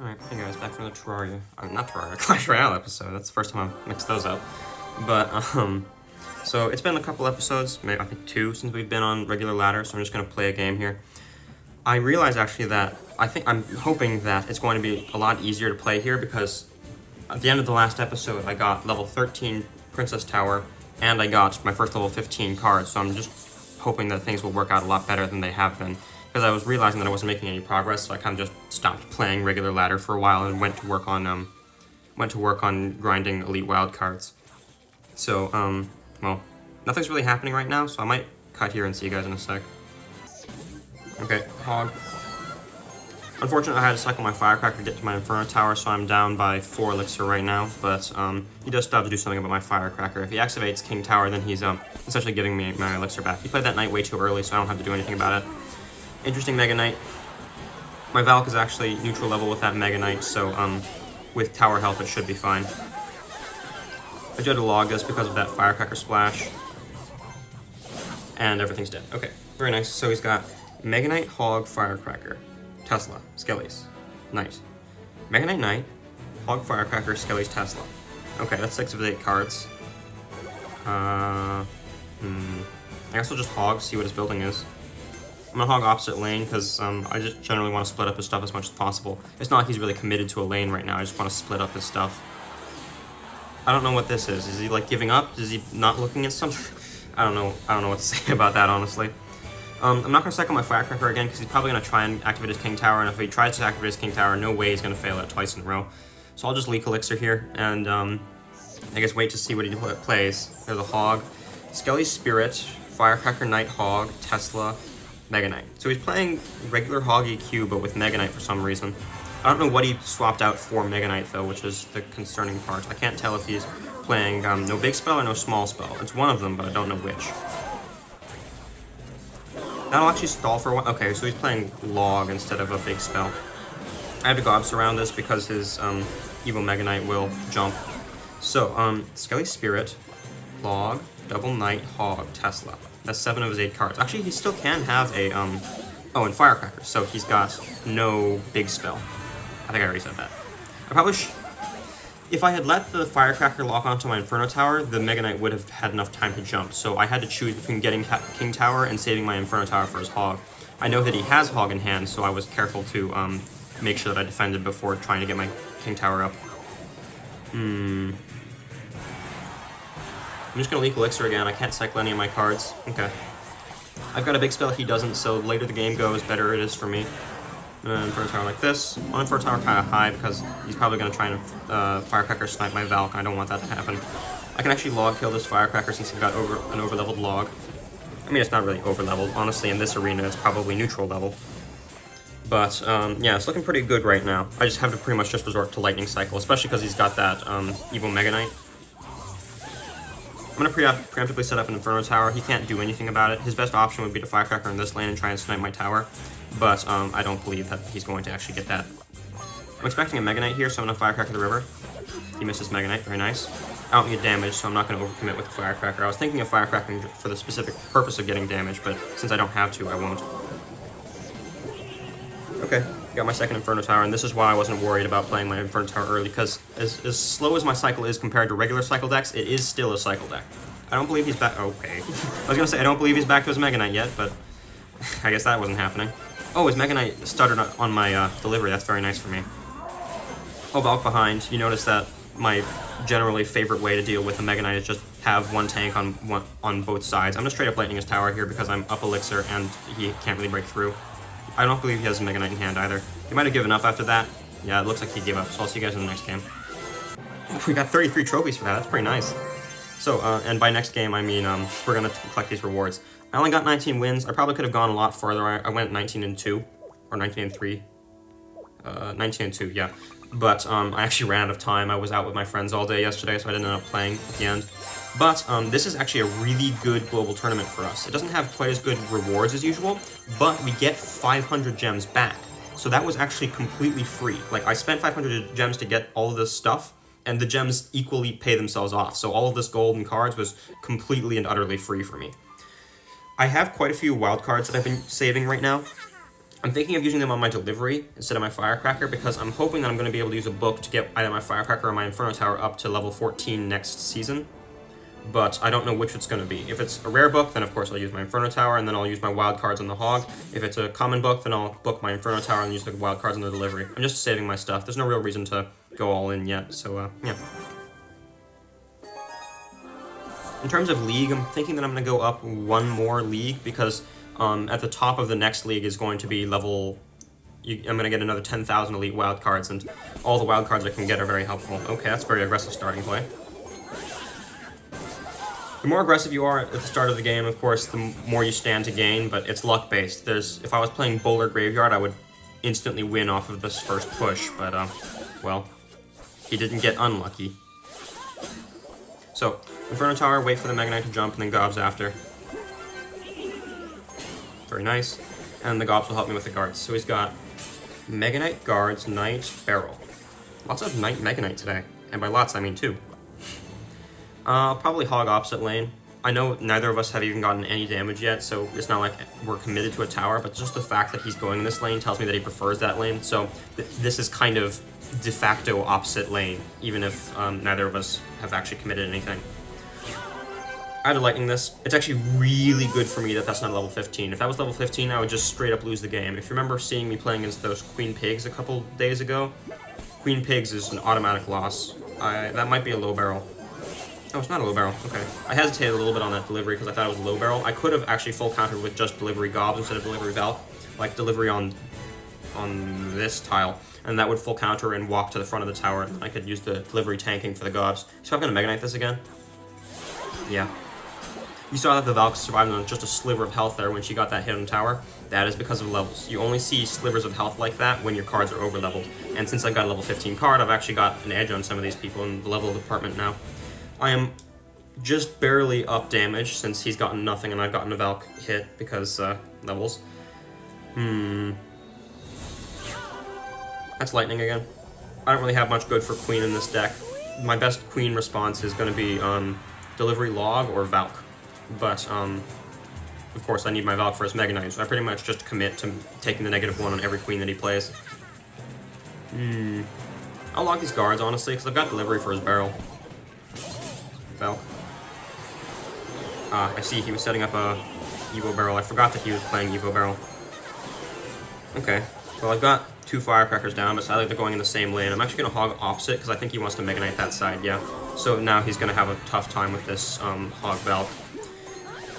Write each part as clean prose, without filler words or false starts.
Alright, hey guys, back from the Terraria, not Terraria, Clash Royale episode. That's the first time I've mixed those up. But, so it's been a couple episodes, maybe I think 2, since we've been on regular ladder, so I'm just gonna play a game here. I realize actually that, I'm hoping that it's going to be a lot easier to play here because at the end of the last episode, I got level 13 Princess Tower, and I got my first level 15 card, so I'm just hoping that things will work out a lot better than they have been. Because I was realizing that I wasn't making any progress, so I kind of just stopped playing regular ladder for a while and went to work on grinding elite wild cards. So, well, nothing's really happening right now, so I might cut here and see you guys in a sec. Okay, hog. Unfortunately, I had to cycle my firecracker to get to my Inferno Tower, so I'm down by 4 elixir right now, but he does still have to do something about my firecracker. If he activates King Tower, then he's essentially giving me my elixir back. He played that knight way too early, so I don't have to do anything about it. Interesting Mega Knight. My Valk is actually neutral level with that Mega Knight, so with tower health it should be fine. I tried to log this because of that firecracker splash. And everything's dead. Okay, very nice. So he's got Mega Knight, Hog, Firecracker, Tesla, Skellies, Knight. Mega Knight, Knight, Hog, Firecracker, Skellies, Tesla. Okay, that's 6 of 8 cards. I guess I'll just Hog, see what his building is. I'm gonna hog opposite lane because I just generally want to split up his stuff as much as possible. It's not like he's really committed to a lane right now. I just want to split up his stuff. I don't know what this is. Is he like giving up? Is he not looking at something? I don't know. I don't know what to say about that, honestly. I'm not gonna cycle my firecracker again because he's probably gonna try and activate his King Tower, and if he tries to activate his King Tower, no way he's gonna fail it twice in a row. So I'll just leak elixir here and I guess wait to see what he plays. There's a hog, Skelly Spirit, Firecracker, Knight, Hog, Tesla, Mega Knight. So he's playing regular Hog EQ, but with Mega Knight for some reason. I don't know what he swapped out for Mega Knight, though, which is the concerning part. I can't tell if he's playing no big spell or no small spell. It's one of them, but I don't know which. That'll actually stall for a while. Okay, so he's playing Log instead of a big spell. I have to go Gobs around this because his evil Mega Knight will jump. So, Skelly Spirit, Log, Double Knight, Hog, Tesla. That's 7 of his 8 cards. Actually, he still can have a, oh, and Firecracker, so he's got no big spell. I think I already said that. I probably if I had let the Firecracker lock onto my Inferno Tower, the Mega Knight would have had enough time to jump, so I had to choose between getting King Tower and saving my Inferno Tower for his Hog. I know that he has Hog in hand, so I was careful to, make sure that I defended before trying to get my King Tower up. I'm just gonna leak elixir again. I can't cycle any of my cards. Okay. I've got a big spell, he doesn't, so the later the game goes, better it is for me. Inferno Tower like this. One Inferno Tower kind of high because he's probably gonna try and Firecracker snipe my Valk. I don't want that to happen. I can actually log kill this Firecracker since he's got an over-leveled log. I mean, it's not really over-leveled. Honestly, in this arena, it's probably neutral level. But, yeah, it's looking pretty good right now. I just have to pretty much just resort to Lightning Cycle, especially because he's got that evil Mega Knight. I'm going to preemptively set up an Inferno Tower. He can't do anything about it. His best option would be to Firecracker in this lane and try and snipe my tower. But I don't believe that he's going to actually get that. I'm expecting a Mega Knight here, so I'm going to Firecracker the river. He misses Mega Knight, very nice. I don't need damage, so I'm not going to overcommit with the Firecracker. I was thinking of Firecracking for the specific purpose of getting damage, but since I don't have to, I won't. Okay, got my second Inferno Tower, and this is why I wasn't worried about playing my Inferno Tower early, because as slow as my cycle is compared to regular cycle decks, it is still a cycle deck. I don't believe he's back. Okay. I was gonna say, I don't believe he's back to his Mega Knight yet, but I guess that wasn't happening. Oh, his Mega Knight stuttered on my delivery. That's very nice for me. Oh, Valk behind. You notice that my generally favorite way to deal with a Mega Knight is just have one tank on both sides. I'm gonna straight up lightning his tower here because I'm up elixir and he can't really break through. I don't believe he has a Mega Knight in hand either. He might have given up after that. Yeah, it looks like he gave up, so I'll see you guys in the next game. We got 33 trophies for that. That's pretty nice. So, and by next game, I mean, we're going to collect these rewards. I only got 19 wins. I probably could have gone a lot further. I went 19-2, or 19-3. 19-2, yeah. But I actually ran out of time. I was out with my friends all day yesterday, so I didn't end up playing at the end. But this is actually a really good global tournament for us. It doesn't have quite as good rewards as usual, but we get 500 gems back. So that was actually completely free. Like, I spent 500 gems to get all of this stuff, and the gems equally pay themselves off. So all of this gold and cards was completely and utterly free for me. I have quite a few wild cards that I've been saving right now. I'm thinking of using them on my delivery instead of my firecracker because I'm hoping that I'm going to be able to use a book to get either my firecracker or my Inferno Tower up to level 14 next season. But I don't know which it's going to be. If it's a rare book, then of course I'll use my Inferno Tower, and then I'll use my wild cards on the Hog. If it's a common book, then I'll book my Inferno Tower and use the wild cards on the delivery. I'm just saving my stuff. There's no real reason to go all in yet, so yeah. In terms of league, I'm thinking that I'm going to go up one more league because at the top of the next league is going to be level... I'm going to get another 10,000 elite wild cards, and all the wild cards I can get are very helpful. Okay, that's a very aggressive starting play. The more aggressive you are at the start of the game, of course, the more you stand to gain, but it's luck-based. If I was playing Bowler Graveyard, I would instantly win off of this first push, but, well, he didn't get unlucky. So, Inferno Tower, wait for the Mega Knight to jump, and then Gobs after. Very nice. And the Gobs will help me with the guards. So he's got Mega Knight, guards, Knight, barrel. Lots of Knight Mega Knight today. And by lots, I mean 2. Probably Hog opposite lane. I know neither of us have even gotten any damage yet, so it's not like we're committed to a tower, but just the fact that he's going in this lane tells me that he prefers that lane, so this is kind of de facto opposite lane, even if neither of us have actually committed anything. I had lightning this. It's actually really good for me that that's not level 15. If that was level 15, I would just straight up lose the game. If you remember seeing me playing against those Queen Pigs a couple days ago, Queen Pigs is an automatic loss. That might be a low barrel. Oh, it's not a low barrel. Okay. I hesitated a little bit on that delivery because I thought it was a low barrel. I could have actually full countered with just delivery Gobs instead of delivery Valk, like delivery on this tile, and that would full counter and walk to the front of the tower, and I could use the delivery tanking for the Gobs. So I'm going to Mega Knight this again. Yeah. You saw that the Valk survived on just a sliver of health there when she got that hit on the tower. That is because of levels. You only see slivers of health like that when your cards are over leveled. And since I got a level 15 card, I've actually got an edge on some of these people in the level department now. I am just barely up damage since he's gotten nothing and I've gotten a Valk hit because levels. That's lightning again. I don't really have much good for Queen in this deck. My best Queen response is going to be delivery Log or Valk. But of course I need my Valk for his Mega Knight, so I pretty much just commit to taking the -1 on every Queen that he plays. I'll log these guards honestly because I've got delivery for his barrel. Valk. I see he was setting up a Evo Barrel. I forgot that he was playing Evo Barrel. Okay, well I've got 2 firecrackers down, but sadly they're going in the same lane. I'm actually going to Hog opposite because I think he wants to Mega Knight that side, yeah. So now he's going to have a tough time with this Hog Valk.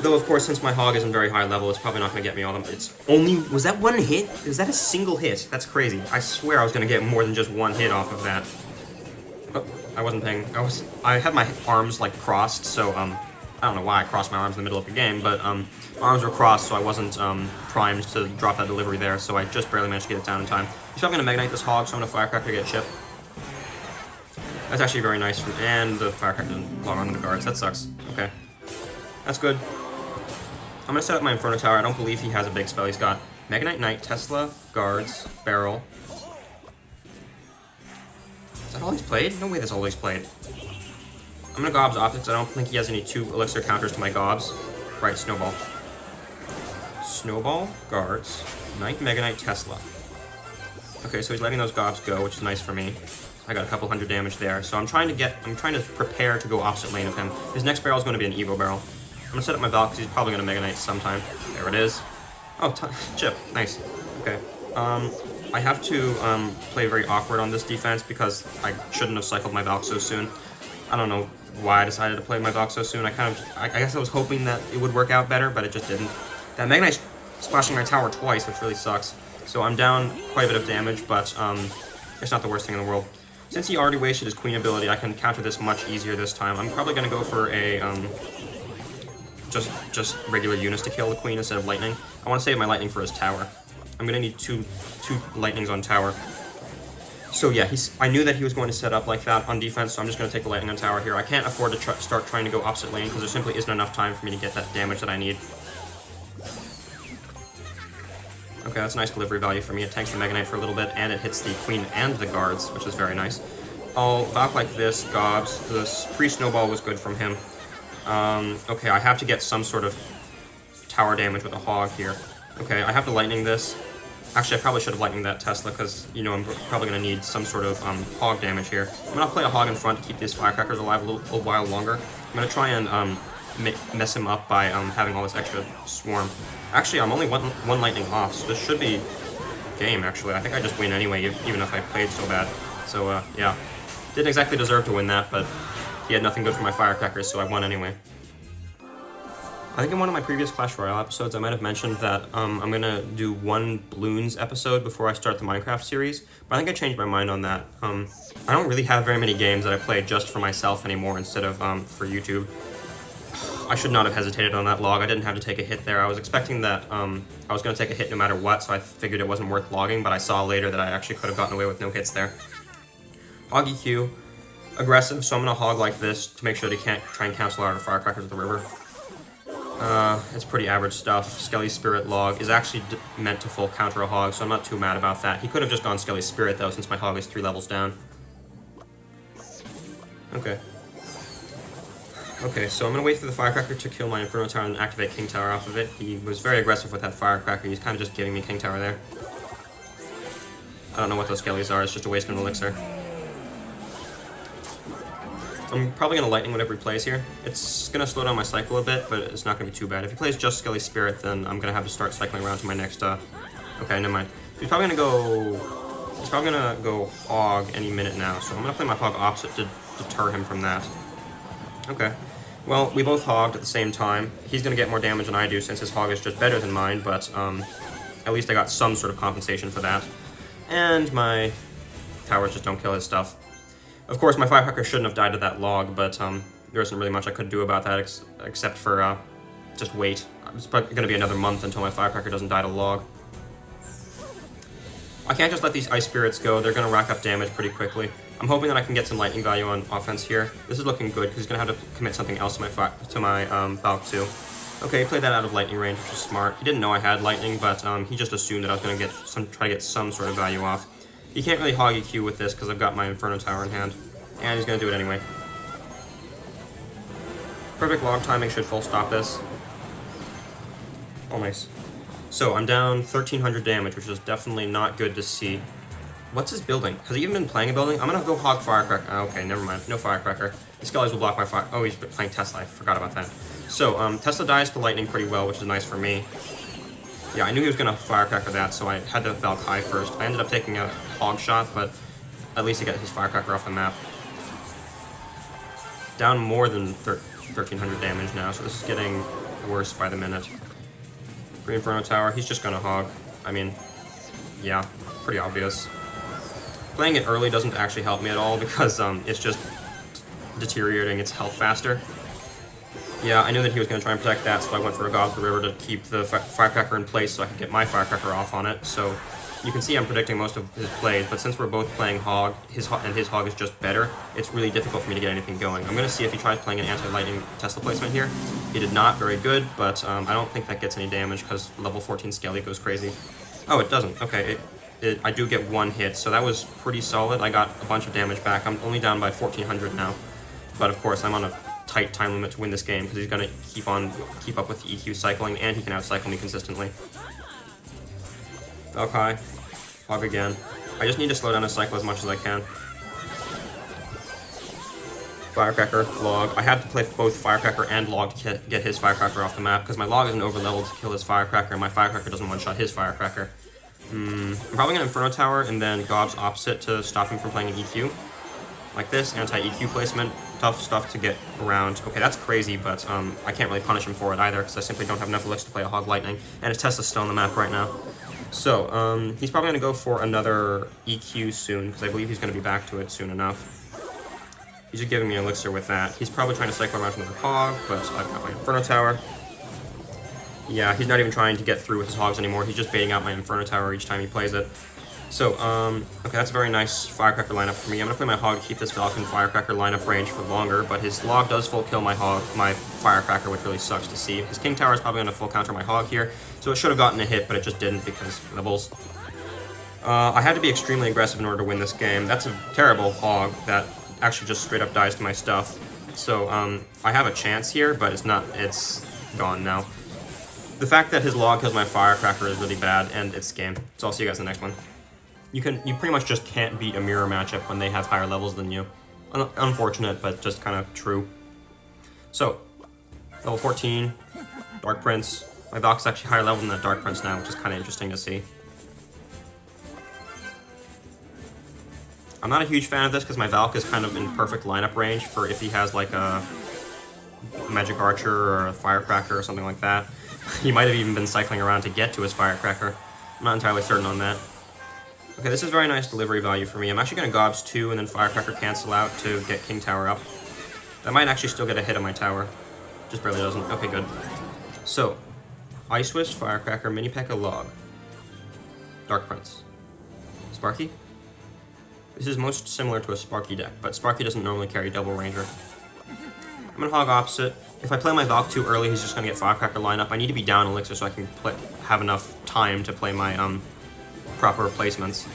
Though of course, since my Hog isn't very high level, it's probably not going to get me all them. It's only... Was that one hit? Is that a single hit? That's crazy. I swear I was going to get more than just one hit off of that. Oh, I wasn't paying... I had my arms like crossed, so I don't know why I crossed my arms in the middle of the game, but my arms were crossed, so I wasn't primed to drop that delivery there, so I just barely managed to get it down in time. So I'm going to Mega Knight this Hog, so I'm going to Firecracker to get chip. That's actually very nice, and the Firecracker didn't log onto the guards. That sucks. Okay. That's good. I'm going to set up my Inferno Tower. I don't believe he has a big spell. He's got Mega Knight, Knight, Tesla, guards, barrel. Is that all he's played? No way that's all he's played. I'm going to Gobs Optics. I don't think he has any 2 elixir counters to my Gobs. Right, Snowball. Snowball, guards, Knight, Mega Knight, Tesla. Okay, so he's letting those Gobs go, which is nice for me. I got a couple hundred damage there, so I'm trying to prepare to go opposite lane of him. His next barrel is going to be an Evo Barrel. I'm going to set up my Valk because he's probably going to Mega Knight sometime. There it is. Oh, chip. Nice. Okay. I have to play very awkward on this defense because I shouldn't have cycled my Valk so soon. I don't know why I decided to play my Valk so soon. I guess I was hoping that it would work out better, but it just didn't. That Mega Knight's splashing my tower twice, which really sucks. So I'm down quite a bit of damage, but it's not the worst thing in the world. Since he already wasted his Queen ability, I can counter this much easier this time. I'm probably going to go for a just regular units to kill the Queen instead of lightning. I want to save my lightning for his tower. I'm going to need two lightnings on tower. So yeah, I knew that he was going to set up like that on defense, so I'm just going to take the lightning on tower here. I can't afford to start trying to go opposite lane because there simply isn't enough time for me to get that damage that I need. Okay, that's a nice delivery value for me. It tanks the Mega Knight for a little bit, and it hits the Queen and the guards, which is very nice. I'll Valk like this, Gobs. This pre-snowball was good from him. Okay, I have to get some sort of tower damage with a Hog here. Okay, I have to lightning this. Actually, I probably should have lightninged that Tesla, because, you know, I'm probably going to need some sort of hog damage here. I'm going to play a hog in front to keep these firecrackers alive a little while longer. I'm going to try and mess him up by having all this extra swarm. Actually, I'm only one lightning off, so this should be game, actually. I think I just win anyway, even if I played so bad. So, yeah. Didn't exactly deserve to win that, but he had nothing good for my firecrackers, so I won anyway. I think in one of my previous Clash Royale episodes, I might have mentioned that I'm going to do one Bloons episode before I start the Minecraft series, but I think I changed my mind on that. I don't really have very many games that I play just for myself anymore instead of for YouTube. I should not have hesitated on that log. I didn't have to take a hit there. I was expecting that I was going to take a hit no matter what, so I figured it wasn't worth logging, but I saw later that I actually could have gotten away with no hits there. Hog EQ. Aggressive, so I'm going to hog like this to make sure they can't try and cancel out our firecrackers at the river. It's pretty average stuff. Skelly Spirit log is actually meant to full counter a hog, so I'm not too mad about that. He could have just gone Skelly Spirit, though, since my hog is 3 levels down. Okay. Okay, so I'm going to wait for the firecracker to kill my Inferno Tower and activate King Tower off of it. He was very aggressive with that firecracker. He's kind of just giving me King Tower there. I don't know what those Skellies are. It's just a waste of an elixir. I'm probably going to lightning whatever he plays here. It's going to slow down my cycle a bit, but it's not going to be too bad. If he plays just Skelly Spirit, then I'm going to have to start cycling around to my next, okay, never mind. He's probably going to go hog any minute now, so I'm going to play my hog opposite to deter him from that. Okay. Well, we both hogged at the same time. He's going to get more damage than I do since his hog is just better than mine, but at least I got some sort of compensation for that. And my towers just don't kill his stuff. Of course, my firecracker shouldn't have died to that log, but there isn't really much I could do about that except for just wait. It's probably going to be another month until my firecracker doesn't die to log. I can't just let these ice spirits go. They're going to rack up damage pretty quickly. I'm hoping that I can get some lightning value on offense here. This is looking good because he's going to have to commit something else to my Valk too. Okay, he played that out of lightning range, which is smart. He didn't know I had lightning, but he just assumed that I was going to try to get some sort of value off. He can't really hog EQ with this because I've got my Inferno Tower in hand. And he's going to do it anyway. Perfect log timing should full stop this. Oh, nice. So, I'm down 1,300 damage, which is definitely not good to see. What's his building? Has he even been playing a building? I'm going to go hog firecracker. Oh, okay, never mind. No firecracker. The Skellies will block my fire. Oh, he's playing Tesla. I forgot about that. So, Tesla dies to lightning pretty well, which is nice for me. Yeah, I knew he was going to firecracker that, so I had to Valk high first. I ended up taking a hog shot, but at least he got his firecracker off the map. Down more than 1,300 damage now, so this is getting worse by the minute. Green Inferno Tower, he's just gonna hog. I mean, yeah, pretty obvious. Playing it early doesn't actually help me at all because it's just deteriorating its health faster. Yeah, I knew that he was going to try and protect that, so I went for a God of the River to keep the firecracker in place so I could get my firecracker off on it. So you can see I'm predicting most of his plays, but since we're both playing hog, his hog is just better, it's really difficult for me to get anything going. I'm going to see if he tries playing an anti-lightning Tesla placement here. He did not, very good, but I don't think that gets any damage because level 14 Skelly goes crazy. Oh, it doesn't. Okay, I do get one hit, so that was pretty solid. I got a bunch of damage back. I'm only down by 1,400 now, but of course I'm on a tight time limit to win this game because he's going to keep up with the EQ cycling, and he can outcycle me consistently. Okay, hog again. I just need to slow down his cycle as much as I can. Firecracker, log. I have to play both Firecracker and log to get his Firecracker off the map because my log isn't over leveled to kill his Firecracker, and my Firecracker doesn't one-shot his Firecracker. I'm probably going to Inferno Tower and then Gob's opposite to stop him from playing an EQ. Like this, anti-EQ placement, tough stuff to get around. Okay, that's crazy, but I can't really punish him for it either because I simply don't have enough elixir to play a Hog Lightning, and his Tesla's still on the map right now. So, he's probably going to go for another EQ soon because I believe he's going to be back to it soon enough. He's just giving me elixir with that. He's probably trying to cycle around to another Hog, but I've got my Inferno Tower. Yeah, he's not even trying to get through with his Hogs anymore. He's just baiting out my Inferno Tower each time he plays it. So, okay, that's a very nice Firecracker lineup for me. I'm going to play my Hog to keep this Falcon Firecracker lineup range for longer, but his log does full kill my Firecracker, which really sucks to see. His King Tower is probably going to full counter my Hog here, so it should have gotten a hit, but it just didn't because levels. I had to be extremely aggressive in order to win this game. That's a terrible Hog that actually just straight up dies to my stuff. So, I have a chance here, but it's gone now. The fact that his log kills my Firecracker is really bad, and it's game. So I'll see you guys in the next one. You pretty much just can't beat a mirror matchup when they have higher levels than you. Unfortunate, but just kind of true. So, level 14, Dark Prince. My Valk's actually higher level than that Dark Prince now, which is kind of interesting to see. I'm not a huge fan of this because my Valk is kind of in perfect lineup range for if he has like a Magic Archer or a Firecracker or something like that. He might have even been cycling around to get to his Firecracker. I'm not entirely certain on that. Okay, this is very nice delivery value for me. I'm actually going to Gobs 2 and then Firecracker cancel out to get King Tower up. That might actually still get a hit on my tower. Just barely doesn't. Okay, good. So, Ice Wish, Firecracker, Mini P.E.K.K.A. Log. Dark Prince. Sparky? This is most similar to a Sparky deck, but Sparky doesn't normally carry Double Ranger. I'm going to hog opposite. If I play my Valk too early, he's just going to get Firecracker lineup. I need to be down Elixir so I can have enough time to play my proper placements.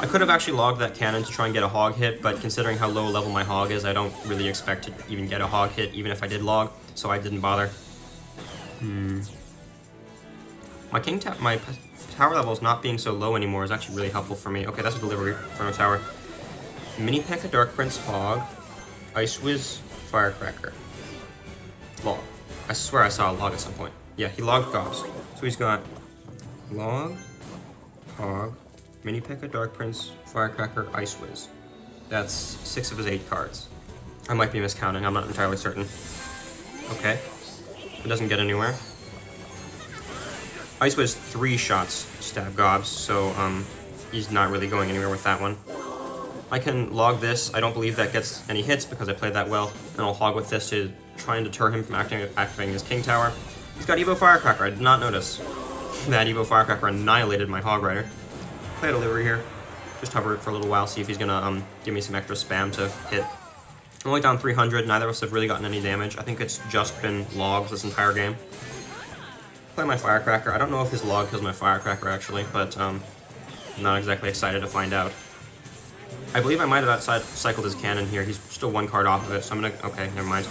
I could have actually logged that cannon to try and get a hog hit, but considering how low level my hog is, I don't really expect to even get a hog hit, even if I did log, so I didn't bother. My tower levels not being so low anymore is actually really helpful for me. Okay, that's a delivery from a tower. Mini P.E.K.K.A. Dark Prince, Hog, Ice Wiz, Firecracker. Log. I swear I saw a log at some point. Yeah, he logged Gobs. So he's got Log, Hog, Mini P.E.K.K.A. Dark Prince, Firecracker, Ice Wiz. That's 6 of his 8 cards. I might be miscounting, I'm not entirely certain. Okay. It doesn't get anywhere. Ice Wiz 3 shots stab Gobs, so he's not really going anywhere with that one. I can log this. I don't believe that gets any hits because I played that well, and I'll hog with this to try and deter him from activating his King Tower. He's got Evo Firecracker. I did not notice that Evo Firecracker annihilated my Hog Rider. Play a delivery here. Just hover it for a little while, see if he's gonna give me some extra spam to hit. I'm only down 300. Neither of us have really gotten any damage. I think it's just been logs this entire game. Play my Firecracker. I don't know if his log kills my Firecracker actually, but I'm not exactly excited to find out. I believe I might have cycled his cannon here. He's still 1 card off of it, so I'm gonna... Okay, never mind.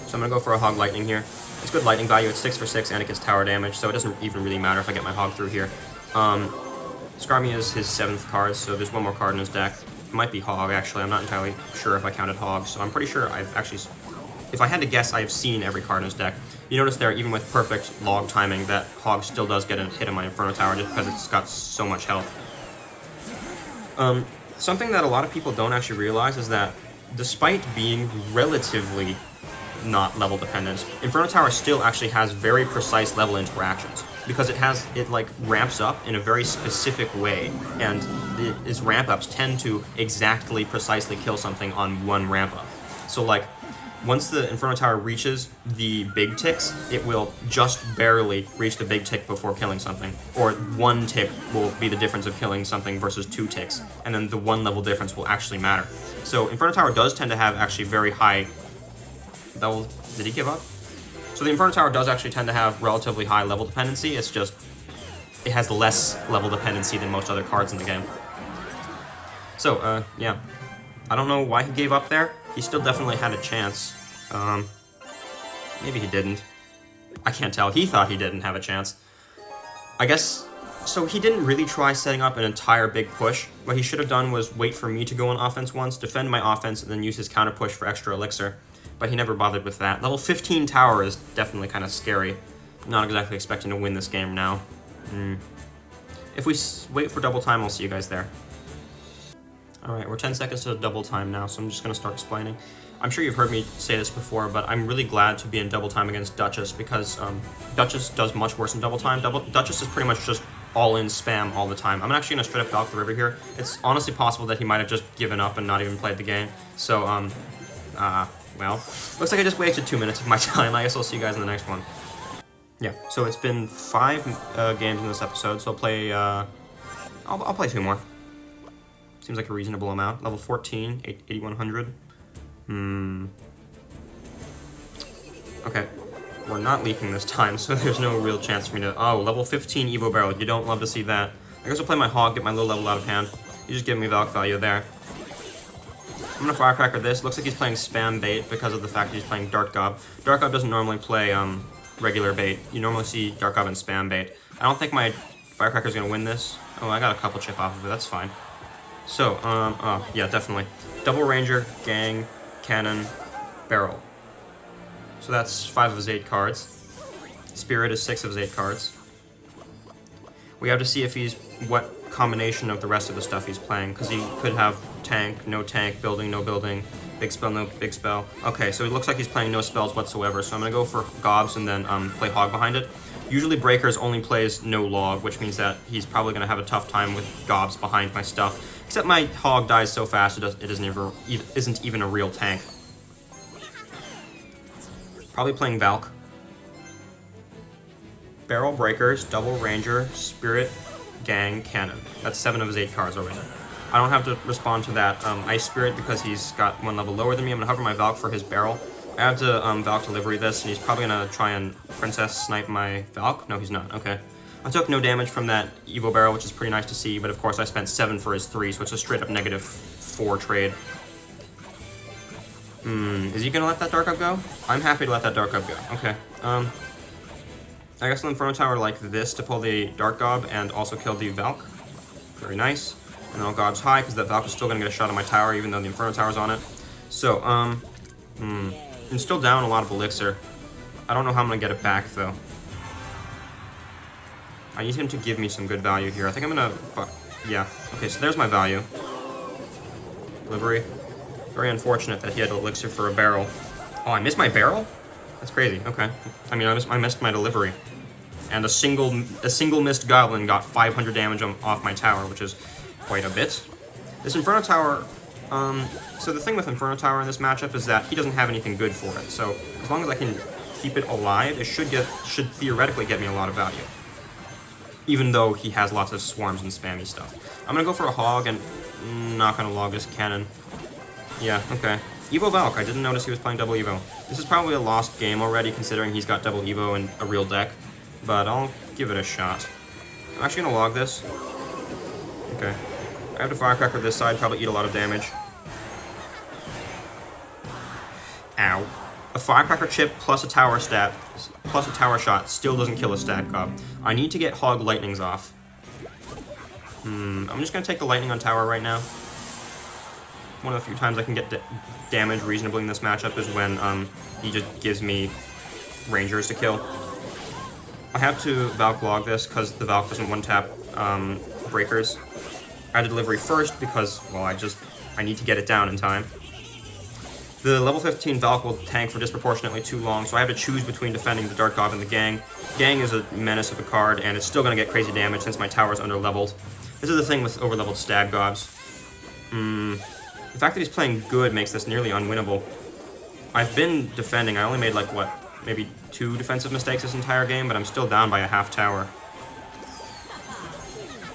So I'm gonna go for a Hog Lightning here. It's good lightning value. It's 6 for 6 and it gets tower damage, so it doesn't even really matter if I get my Hog through here. Skarmy is his 7th card, so there's 1 more card in his deck. It might be Hog, actually. I'm not entirely sure if I counted Hog, so I'm pretty sure I've actually... If I had to guess, I've seen every card in his deck. You notice there, even with perfect log timing, that Hog still does get a hit on my Inferno Tower just because it's got so much health. Something that a lot of people don't actually realize is that despite being relatively not level dependent, Inferno Tower still actually has very precise level interactions because it like ramps up in a very specific way, and its ramp ups tend to exactly precisely kill something on 1 ramp up. So like once the Inferno Tower reaches the big ticks, it will just barely reach the big tick before killing something. Or 1 tick will be the difference of killing something versus 2 ticks, and then the 1 level difference will actually matter. So Inferno Tower does tend to have actually very high... Did he give up? So the Inferno Tower does actually tend to have relatively high level dependency, it's just... it has less level dependency than most other cards in the game. So, yeah. I don't know why he gave up there. He still definitely had a chance. Maybe he didn't. I can't tell. He thought he didn't have a chance. I guess... So he didn't really try setting up an entire big push. What he should have done was wait for me to go on offense once, defend my offense, and then use his counter push for extra elixir. But he never bothered with that. Level 15 tower is definitely kind of scary. I'm not exactly expecting to win this game now. If we wait for double time, I'll see you guys there. Alright, we're 10 seconds to double time now, so I'm just going to start explaining. I'm sure you've heard me say this before, but I'm really glad to be in double time against Duchess, because Duchess does much worse in double time. Duchess is pretty much just all-in spam all the time. I'm actually going to straight up dog the river here. It's honestly possible that he might have just given up and not even played the game. So, well, looks like I just wasted 2 minutes of my time. I guess I'll see you guys in the next one. Yeah, so it's been 5 games in this episode, so I'll play, I'll play 2 more. Seems like a reasonable amount. Level 14, 8100. Okay. We're not leaking this time, so there's no real chance for me to... Oh, level 15 Evo Barrel. You don't love to see that. I guess I'll play my Hog, get my low level out of hand. You just give me Valk value there. I'm gonna Firecracker this. Looks like he's playing Spam Bait because of the fact that he's playing Dart Gob. Dart Gob doesn't normally play, regular bait. You normally see Dark Goblin spam bait. I don't think my Firecracker's gonna win this. Oh, I got a couple chip off of it, that's fine. So, oh, yeah, definitely. Double Ranger, Gang, Cannon, Barrel. So that's 5 of his 8 cards. Spirit is 6 of his 8 cards. We have to see if he's what combination of the rest of the stuff he's playing, because he could have tank, no tank, building, no building, big spell, no big spell. Okay, so it looks like he's playing no spells whatsoever, so I'm going to go for Gobs and then play Hog behind it. Usually Breakers only plays no log, which means that he's probably going to have a tough time with Gobs behind my stuff. Except my Hog dies so fast it isn't even a real tank. Probably playing Valk. Barrel, Breakers, Double Ranger, Spirit, Gang, Cannon. That's 7 of his 8 cards already. I don't have to respond to that Ice Spirit because he's got 1 level lower than me. I'm going to hover my Valk for his Barrel. I have to Valk Delivery this, and he's probably going to try and Princess Snipe my Valk. No, he's not. Okay. I took no damage from that Evo Barrel, which is pretty nice to see, but of course I spent 7 for his 3, so it's a straight up -4 trade. Is he going to let that Dark Up go? I'm happy to let that Dark Up go. Okay. I guess an Inferno Tower like this to pull the Dark Gob and also kill the Valk. Very nice. And then I'll Gob's high, because that Valk is still going to get a shot on my tower, even though the Inferno Tower's on it. So, I'm still down a lot of Elixir. I don't know how I'm going to get it back, though. I need him to give me some good value here. I think I'm going to... Yeah. Okay, so there's my value. Delivery. Very unfortunate that he had Elixir for a barrel. Oh, I missed my barrel? That's crazy. Okay. I mean, I missed my delivery. And a single missed Goblin got 500 damage off my tower, which is quite a bit. This Inferno Tower... so the thing with Inferno Tower in this matchup is that he doesn't have anything good for it. So as long as I can keep it alive, it should theoretically get me a lot of value. Even though he has lots of swarms and spammy stuff. I'm gonna go for a Hog and not gonna log this Cannon. Yeah, okay. Evo Valk, I didn't notice he was playing double Evo. This is probably a lost game already, considering he's got double Evo and a real deck. But I'll give it a shot. I'm actually gonna log this. Okay. I have to Firecracker this side, probably eat a lot of damage. Ow. A Firecracker chip plus a tower stat, plus a tower shot still doesn't kill a Stat Gob. I need to get Hog Lightnings off. I'm just gonna take the Lightning on tower right now. One of the few times I can get damage reasonably in this matchup is when he just gives me Rangers to kill. I have to Valk log this because the Valk doesn't one-tap Breakers. I had to delivery first because, well, I need to get it down in time. The level 15 Valk will tank for disproportionately too long, so I have to choose between defending the Dark Gob and the Gang. Gang is a menace of a card, and it's still going to get crazy damage since my tower is under-leveled. This is the thing with over-leveled Stab Gobs. The fact that he's playing good makes this nearly unwinnable. I've been defending. I only made, like, what, maybe 2 defensive mistakes this entire game, but I'm still down by a half tower.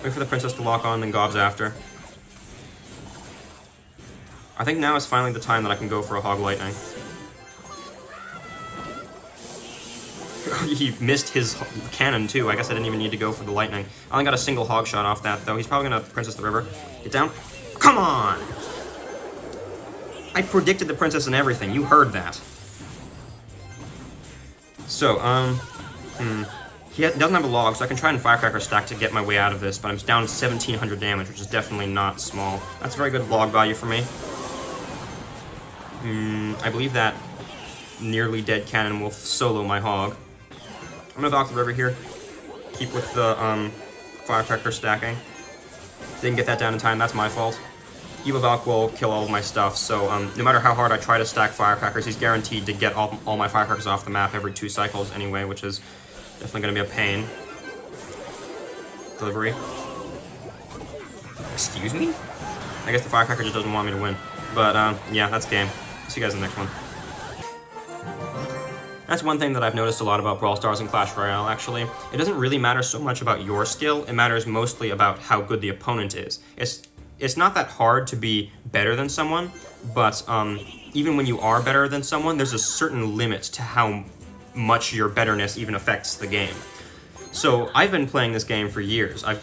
Wait for the Princess to lock on, then Gobs after. I think now is finally the time that I can go for a Hog Lightning. He missed his cannon, too. I guess I didn't even need to go for the Lightning. I only got a single Hog shot off that, though. He's probably going to Princess the River. Get down. Come on! I predicted the Princess and everything. You heard that. So, he doesn't have a log, so I can try and Firecracker stack to get my way out of this, but I'm down to 1,700 damage, which is definitely not small. That's very good log value for me. I believe that nearly dead cannon will solo my Hog. I'm gonna Valk the River here. Keep with the Firecracker stacking. Didn't get that down in time, that's my fault. Evo Valk will kill all of my stuff, so no matter how hard I try to stack Firecrackers, he's guaranteed to get all my Firecrackers off the map every 2 cycles anyway, which is definitely going to be a pain. Delivery. Excuse me? I guess the Firecracker just doesn't want me to win. But, yeah, that's game. See you guys in the next one. That's one thing that I've noticed a lot about Brawl Stars and Clash Royale, actually. It doesn't really matter so much about your skill, it matters mostly about how good the opponent is. It's not that hard to be better than someone, but even when you are better than someone, there's a certain limit to how much your betterness even affects the game. So I've been playing this game for years. I've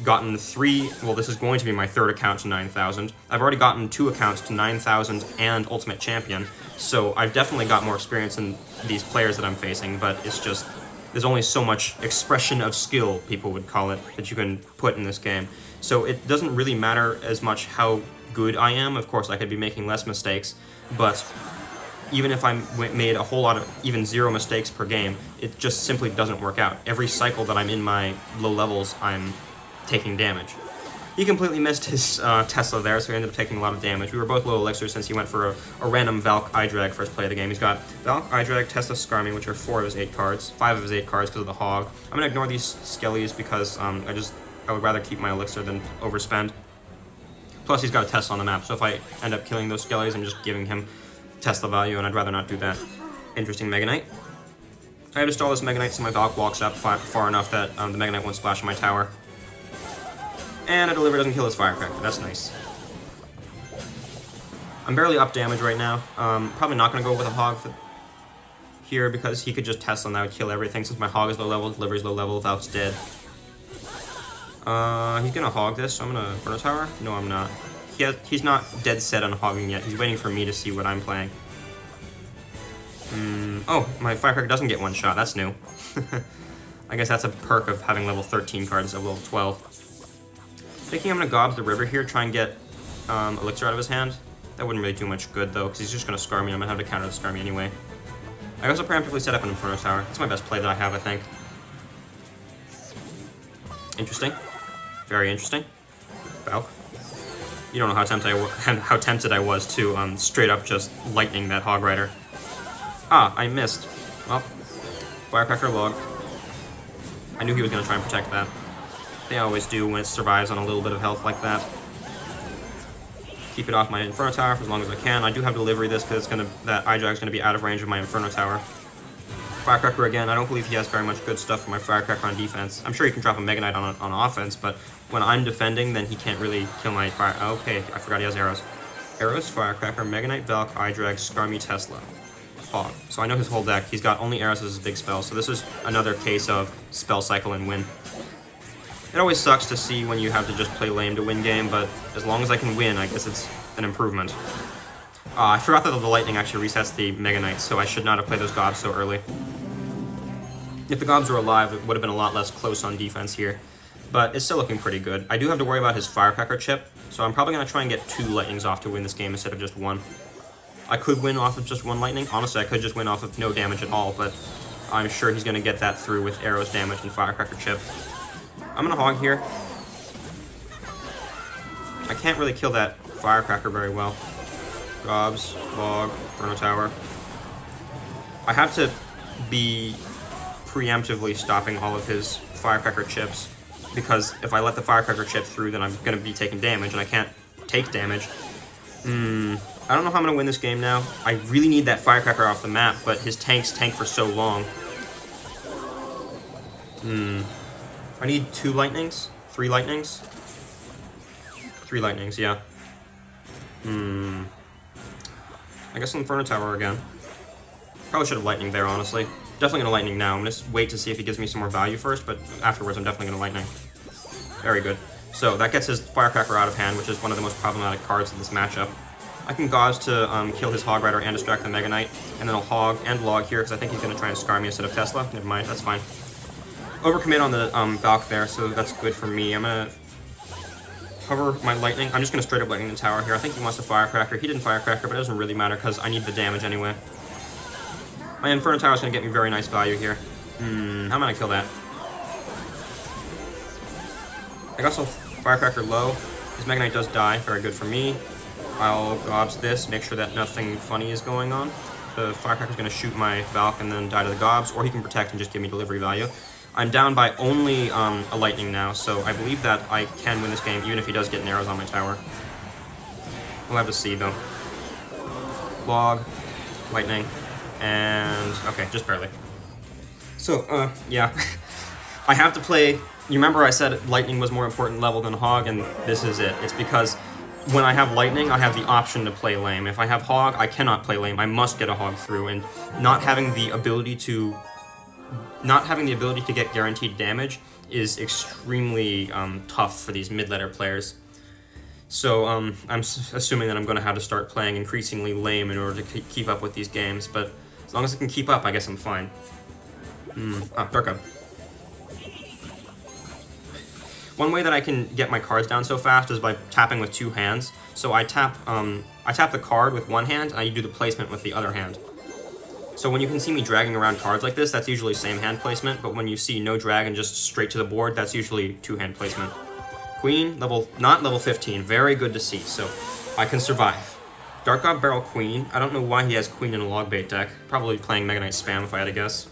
gotten 3, well, this is going to be my 3rd account to 9,000. I've already gotten 2 accounts to 9,000 and Ultimate Champion. So I've definitely got more experience in these players that I'm facing, but it's just, there's only so much expression of skill, people would call it, that you can put in this game. So it doesn't really matter as much how good I am. Of course, I could be making less mistakes, but even if I made a whole lot of even 0 mistakes per game, it just simply doesn't work out. Every cycle that I'm in my low levels, I'm taking damage. He completely missed his Tesla there, so he ended up taking a lot of damage. We were both low elixir since he went for a random Valk iDrag first play of the game. He's got Valk, iDrag, Tesla, Skarmy, which are 4 of his 8 cards, 5 of his 8 cards because of the Hog. I'm going to ignore these Skellies because I would rather keep my elixir than overspend. Plus, he's got a Tesla on the map, so if I end up killing those Skellies, I'm just giving him Tesla value, and I'd rather not do that. Interesting Mega Knight. I have to stall this Mega Knight so my Valk walks up far enough that the Mega Knight won't splash in my tower. And a Deliver doesn't kill his Firecracker. That's nice. I'm barely up damage right now. Probably not going to go with a Hog here because he could just Tesla and that would kill everything. Since my Hog is low level, Deliver is low level, Valk's dead. He's going to Hog this, so I'm going to Inferno Tower? No, I'm not. He's not dead set on hogging yet. He's waiting for me to see what I'm playing. Oh, my Firecracker doesn't get one shot. That's new. I guess that's a perk of having level 13 cards of level 12. Thinking I'm going to Gobs the River here, try and get Elixir out of his hand. That wouldn't really do much good, though, because he's just going to Scar me. I'm going to have to counter the Scar me anyway. I also preemptively set up an Inferno Tower. It's my best play that I have, I think. Interesting. Very interesting. Valk. You don't know how tempted I was to straight up just lightning that Hog Rider. Ah, I missed. Well, Firecracker log. I knew he was going to try and protect that. They always do when it survives on a little bit of health like that. Keep it off my Inferno Tower for as long as I can. I do have Delivery this because that iDrag is going to be out of range of my Inferno Tower. Firecracker again. I don't believe he has very much good stuff for my Firecracker on defense. I'm sure he can drop a Mega Knight on offense, but when I'm defending, then he can't really kill my Fire... Okay, I forgot he has arrows. Arrows, Firecracker, Mega Knight, Valk, iDrag, Skarmy, Tesla. Hog. So I know his whole deck. He's got only arrows as his big spell, so this is another case of spell cycle and win. It always sucks to see when you have to just play lame to win game, but as long as I can win, I guess it's an improvement. I forgot that the Lightning actually resets the Mega Knight, so I should not have played those Gobs so early. If the Gobs were alive, it would have been a lot less close on defense here, but it's still looking pretty good. I do have to worry about his Firecracker chip, so I'm probably going to try and get 2 Lightnings off to win this game instead of just 1. I could win off of just 1 Lightning. Honestly, I could just win off of no damage at all, but I'm sure he's going to get that through with arrows damage and Firecracker chip. I'm going to Hog here. I can't really kill that Firecracker very well. Gobs, Log, Inferno Tower. I have to be preemptively stopping all of his Firecracker chips, because if I let the Firecracker chip through, then I'm going to be taking damage, and I can't take damage. I don't know how I'm going to win this game now. I really need that Firecracker off the map, but his tanks tank for so long. I need 2 Lightnings? 3 Lightnings? 3 Lightnings, yeah. I guess Inferno Tower again. Probably should have Lightning there, honestly. Definitely going to Lightning now. I'm going to wait to see if he gives me some more value first, but afterwards I'm definitely going to Lightning. Very good. So that gets his Firecracker out of hand, which is one of the most problematic cards in this matchup. I can Gauze to kill his Hog Rider and distract the Mega Knight, and then I'll Hog and Log here, because I think he's going to try and Scar me instead of Tesla. Never mind, that's fine. Overcommit on the Valk there, so that's good for me. I'm going to hover my Lightning. I'm just going to straight up Lightning the tower here. I think he wants to Firecracker. He didn't Firecracker, but it doesn't really matter, because I need the damage anyway. My Inferno Tower is going to get me very nice value here. How am I going to kill that? I guess I'll Firecracker low. His Mega Knight does die. Very good for me. I'll Gobs this, make sure that nothing funny is going on. The Firecracker's going to shoot my Valk and then die to the Gobs, or he can protect and just give me delivery value. I'm down by only a Lightning now, so I believe that I can win this game, even if he does get arrows on my tower. We'll have to see, though. Log, Lightning, and... okay, just barely. So, yeah. I have to play... You remember I said Lightning was more important level than Hog, and this is it. It's because when I have Lightning, I have the option to play lame. If I have Hog, I cannot play lame. I must get a Hog through, and not having the ability to get guaranteed damage is extremely tough for these mid-ladder players. So assuming that I'm going to have to start playing increasingly lame in order to keep up with these games, but as long as I can keep up, I guess I'm fine. Dark Up. One way that I can get my cards down so fast is by tapping with two hands. So I tap the card with one hand, and I do the placement with the other hand. So when you can see me dragging around cards like this, that's usually same hand placement, but when you see no drag and just straight to the board, that's usually two-hand placement. Queen, not level 15, very good to see, so I can survive. Dark God Barrel Queen, I don't know why he has Queen in a log bait deck. Probably playing Mega Knight spam if I had to guess.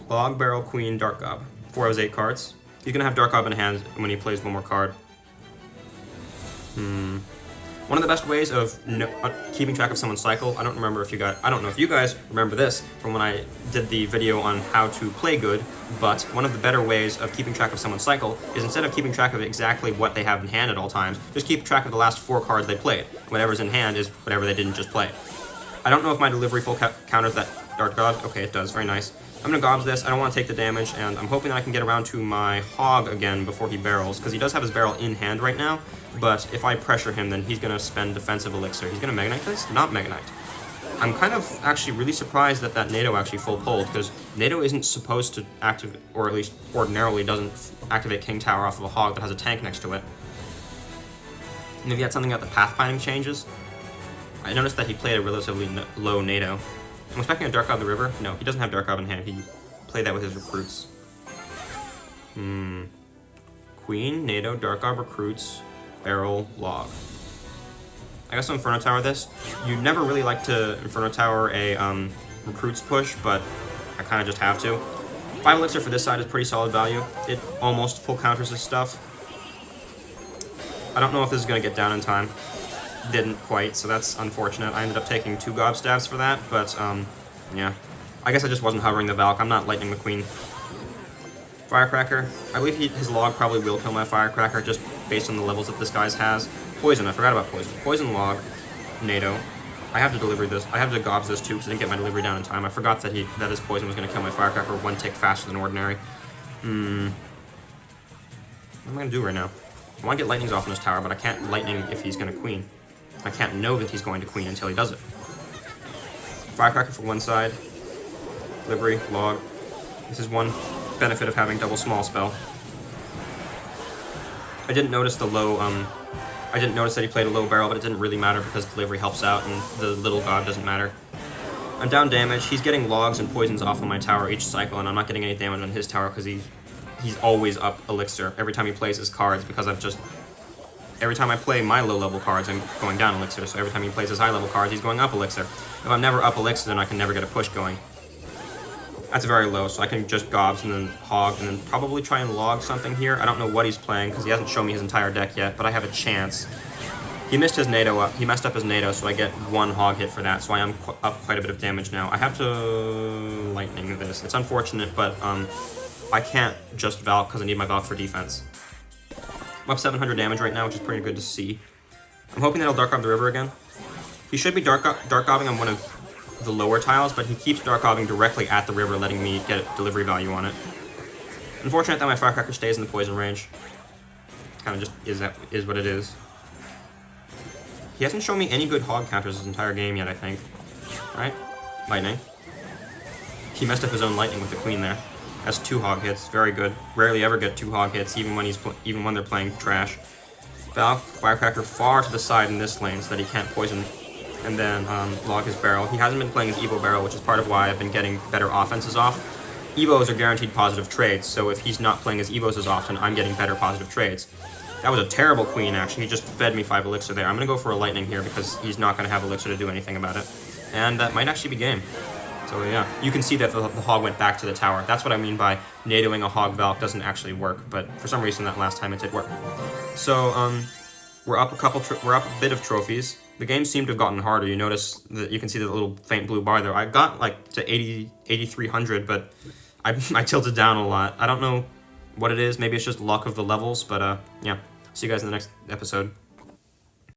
Log Barrel Queen Dark Gob. 4 of his 8 cards. He's gonna have Dark Gob in hand when he plays one more card. One of the best ways of keeping track of someone's cycle, I don't know if you guys remember this from when I did the video on how to play good, but one of the better ways of keeping track of someone's cycle is instead of keeping track of exactly what they have in hand at all times, just keep track of the last 4 cards they played. Whatever's in hand is whatever they didn't just play. I don't know if my delivery full counters that Dark God. Okay, it does. Very nice. I'm going to gobs this. I don't want to take the damage, and I'm hoping that I can get around to my Hog again before he barrels, because he does have his barrel in hand right now, but if I pressure him, then he's going to spend defensive elixir. He's going to Mega Knight this? Not Mega Knight. I'm kind of actually really surprised that NATO actually full pulled, because NATO isn't supposed to activate, or at least ordinarily doesn't activate King Tower off of a Hog that has a tank next to it. And if you had something about the pathfinding changes, I noticed that he played a relatively low NATO. I'm expecting a Dark God of the River. No, he doesn't have Dark God in hand. He played that with his recruits. Queen, NATO, Dark God recruits, barrel, log. I guess I'll Inferno Tower this. You never really like to Inferno Tower a recruits push, but I kind of just have to. 5 elixir for this side is pretty solid value. It almost full counters his stuff. I don't know if this is going to get down in time. Didn't quite, so that's unfortunate. I ended up taking 2 gob stabs for that, but yeah. I guess I just wasn't hovering the Valk. I'm not Lightning McQueen. Firecracker. I believe his log probably will kill my Firecracker just based on the levels that this guy's has. Poison. I forgot about Poison. Poison log. NATO. I have to deliver this. I have to gobs this too because I didn't get my delivery down in time. I forgot that his Poison was going to kill my Firecracker 1 tick faster than ordinary. What am I going to do right now? I want to get Lightnings off in this tower, but I can't Lightning if he's going to Queen. I can't know that he's going to Queen until he does it. Firecracker for one side. Delivery, log. This is one benefit of having double small spell. I didn't notice the low, I didn't notice that he played a low barrel, but it didn't really matter because delivery helps out and the little god doesn't matter. I'm down damage. He's getting logs and poisons off of my tower each cycle, and I'm not getting any damage on his tower because he's always up elixir every time he plays his cards because every time I play my low-level cards, I'm going down elixir, so every time he plays his high-level cards, he's going up elixir. If I'm never up elixir, then I can never get a push going. That's very low, so I can just gobs and then hog, and then probably try and log something here. I don't know what he's playing, because he hasn't shown me his entire deck yet, but I have a chance. He missed his NATO up. He messed up his NATO, so I get 1 hog hit for that, so I am up quite a bit of damage now. I have to Lightning this. It's unfortunate, but I can't just Valk, because I need my Valk for defense. I'm up 700 damage right now, which is pretty good to see. I'm hoping that he'll Dark Gob the River again. He should be Dark Gobbing on one of the lower tiles, but he keeps Dark Gobbing directly at the river, letting me get delivery value on it. Unfortunate that my Firecracker stays in the poison range. Kind of just is what it is. He hasn't shown me any good hog counters his entire game yet, I think. Right? Lightning. He messed up his own Lightning with the Queen there. Has 2 hog hits, very good. Rarely ever get 2 hog hits, even when they're playing trash. Valk, Firecracker far to the side in this lane so that he can't poison, and then log his barrel. He hasn't been playing his Evo barrel, which is part of why I've been getting better offenses off. Evos are guaranteed positive trades, so if he's not playing his Evos as often, I'm getting better positive trades. That was a terrible Queen, actually. He just fed me 5 elixir there. I'm going to go for a Lightning here because he's not going to have elixir to do anything about it. And that might actually be game. So yeah, you can see that the hog went back to the tower. That's what I mean by NATOing a hog Valk doesn't actually work, but for some reason that last time it did work. So we're up a bit of trophies. The game seemed to have gotten harder. You notice that you can see the little faint blue bar there. I got like to 8,300, but I tilted down a lot. I don't know what it is. Maybe it's just luck of the levels, but yeah. See you guys in the next episode.